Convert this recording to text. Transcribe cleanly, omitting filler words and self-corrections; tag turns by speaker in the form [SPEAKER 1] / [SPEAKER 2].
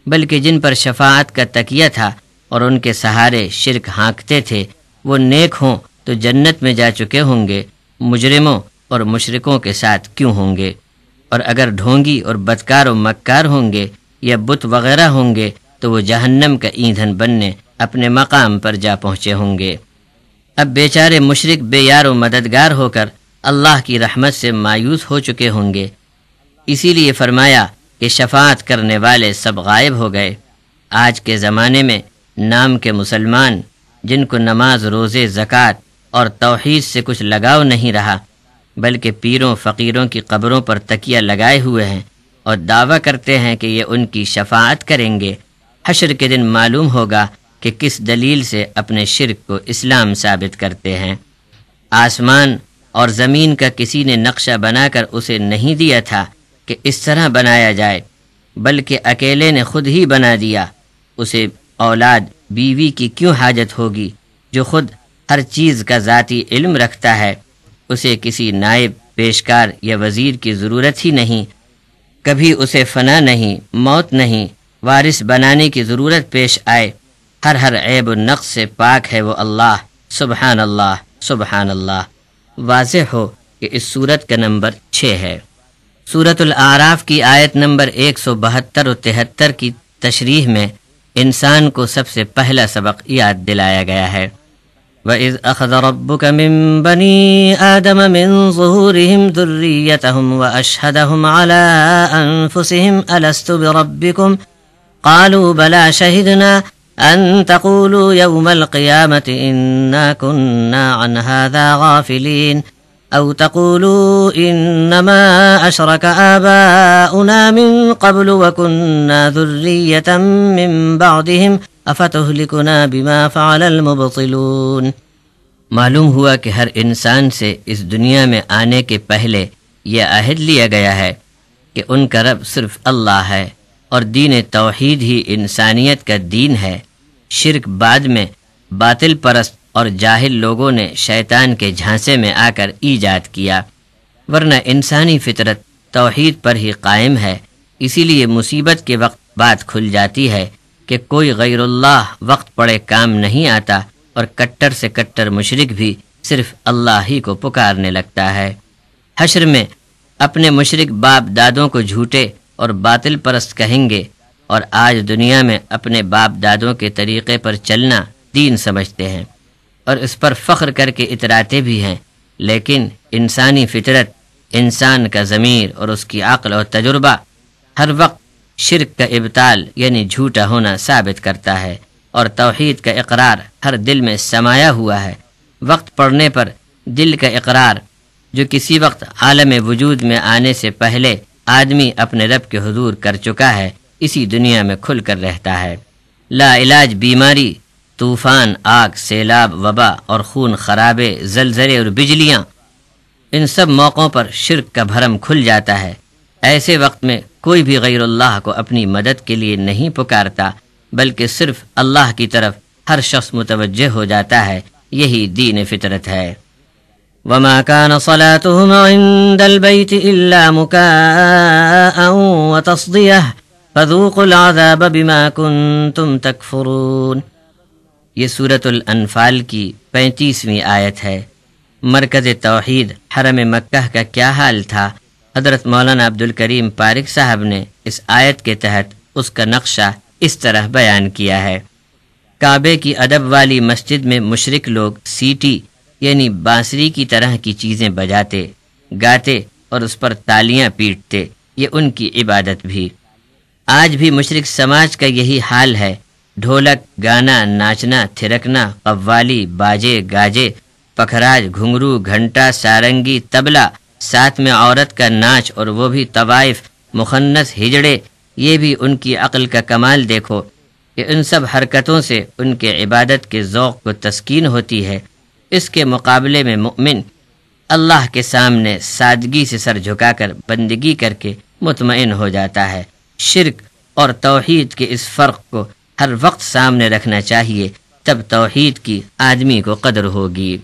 [SPEAKER 1] بلکہ جن پر شفاعت کا تکیہ تھا اور ان کے سہارے شرک ہانکتے تھے وہ نیک ہوں تو جنت میں جا چکے ہوں گے، مجرموں اور مشرکوں کے ساتھ کیوں ہوں گے؟ اور اگر ڈھونگی اور بدکار و مکار ہوں گے یا بت وغیرہ ہوں گے تو وہ جہنم کا ایندھن بننے اپنے مقام پر جا پہنچے ہوں گے۔ اب بیچارے مشرک بے یار و مددگار ہو کر اللہ کی رحمت سے مایوس ہو چکے ہوں گے، اسی لیے فرمایا کہ شفاعت کرنے والے سب غائب ہو گئے۔ آج کے زمانے میں نام کے مسلمان جن کو نماز، روزے، زکوٰۃ اور توحید سے کچھ لگاؤ نہیں رہا، بلکہ پیروں فقیروں کی قبروں پر تکیہ لگائے ہوئے ہیں اور دعویٰ کرتے ہیں کہ یہ ان کی شفاعت کریں گے، حشر کے دن معلوم ہوگا کہ کس دلیل سے اپنے شرک کو اسلام ثابت کرتے ہیں۔ آسمان اور زمین کا کسی نے نقشہ بنا کر اسے نہیں دیا تھا کہ اس طرح بنایا جائے، بلکہ اکیلے نے خود ہی بنا دیا۔ اسے اولاد بیوی کی کیوں حاجت ہوگی جو خود ہر چیز کا ذاتی علم رکھتا ہے؟ اسے کسی نائب، پیشکار یا وزیر کی ضرورت ہی نہیں، کبھی اسے فنا نہیں، موت نہیں، وارث بنانے کی ضرورت پیش آئے۔ ہر عیب و نقص سے پاک ہے وہ اللہ، سبحان اللہ سبحان اللہ۔ واضح ہو کہ اس سورت کا نمبر 6 ہے۔ سورۃ الاعراف کی آیت نمبر 172 و 73 کی تشریح میں انسان کو سب سے پہلا سبق یاد دلایا گیا ہے۔ وَإِذْ أَخَذَ رَبُّكَ مِن بَنِي آدَمَ مِن ظُهُورِهِمْ ذُرِّيَّتَهُمْ وَأَشْهَدَهُمْ عَلَىٰ أَنفُسِهِمْ أَلَسْتُ بِرَبِّكُمْ قَالُوا بَلَىٰ شَهِدْنَا أَن تَقُولُوا يَوْمَ الْقِيَامَةِ إِنَّا كُنَّا عَنْ هَٰذَا غَافِلِينَ أَوْ تَقُولُوا إِنَّمَا أَشْرَكَ آبَاؤُنَا مِن قَبْلُ وَكُنَّا ذُرِّيَّةً مِّن بَعْدِهِمْ أَفَتُهْلِكُنَا بِمَا فَعَلَ الْمُبْطِلُونَ۔ معلوم ہوا کہ ہر انسان سے اس دنیا میں آنے کے پہلے یہ عہد لیا گیا ہے کہ ان کا رب صرف اللہ ہے اور دین توحید ہی انسانیت کا دین ہے۔ شرک بعد میں باطل پرست اور جاہل لوگوں نے شیطان کے جھانسے میں آ کر ایجاد کیا، ورنہ انسانی فطرت توحید پر ہی قائم ہے۔ اسی لیے مصیبت کے وقت بات کھل جاتی ہے کہ کوئی غیر اللہ وقت پڑے کام نہیں آتا، اور کٹر سے کٹر مشرک بھی صرف اللہ ہی کو پکارنے لگتا ہے۔ حشر میں اپنے مشرک باپ دادوں کو جھوٹے اور باطل پرست کہیں گے، اور آج دنیا میں اپنے باپ دادوں کے طریقے پر چلنا دین سمجھتے ہیں اور اس پر فخر کر کے اتراتے بھی ہیں، لیکن انسانی فطرت، انسان کا ضمیر اور اس کی عقل اور تجربہ ہر وقت شرک کا ابطال یعنی جھوٹا ہونا ثابت کرتا ہے، اور توحید کا اقرار ہر دل میں سمایا ہوا ہے۔ وقت پڑنے پر دل کا اقرار جو کسی وقت عالم وجود میں آنے سے پہلے آدمی اپنے رب کے حضور کر چکا ہے، اسی دنیا میں کھل کر رہتا ہے۔ لا علاج بیماری، طوفان، آگ، سیلاب، وبا اور خون خرابے، زلزلے اور بجلیاں، ان سب موقعوں پر شرک کا بھرم کھل جاتا ہے۔ ایسے وقت میں کوئی بھی غیر اللہ کو اپنی مدد کے لیے نہیں پکارتا، بلکہ صرف اللہ کی طرف ہر شخص متوجہ ہو جاتا ہے۔ یہی دین فطرت ہے۔ وَمَا كَانَ صَلَاتُهُمْ عِندَ الْبَيْتِ إِلَّا مُكَاءً وَتَصْدِيَةً فَذُوقُوا الْعَذَابَ بِمَا كُنتُمْ تَكْفُرُونَ۔ یہ سورۃ الانفال کی 35ویں آیت ہے۔ مرکز توحید حرم مکہ کا کیا حال تھا؟ حضرت مولانا عبدالکریم پارک صاحب نے اس آیت کے تحت اس کا نقشہ اس طرح بیان کیا ہے۔ کعبے کی ادب والی مسجد میں مشرک لوگ سیٹی یعنی بانسری کی طرح کی چیزیں بجاتے، گاتے اور اس پر تالیاں پیٹتے، یہ ان کی عبادت بھی۔ آج بھی مشرک سماج کا یہی حال ہے۔ ڈھولک، گانا، ناچنا، تھرکنا، قوالی، باجے، گاجے، پکھراج، گھنگرو، گھنٹا، سارنگی، طبلہ، ساتھ میں عورت کا ناچ، اور وہ بھی طوائف، مخنث، ہجڑے، یہ بھی ان کی عقل کا کمال دیکھو کہ ان سب حرکتوں سے ان کے عبادت کے ذوق کو تسکین ہوتی ہے۔ اس کے مقابلے میں مؤمن اللہ کے سامنے سادگی سے سر جھکا کر بندگی کر کے مطمئن ہو جاتا ہے۔ شرک اور توحید کے اس فرق کو ہر وقت سامنے رکھنا چاہیے، تب توحید کی آدمی کو قدر ہوگی۔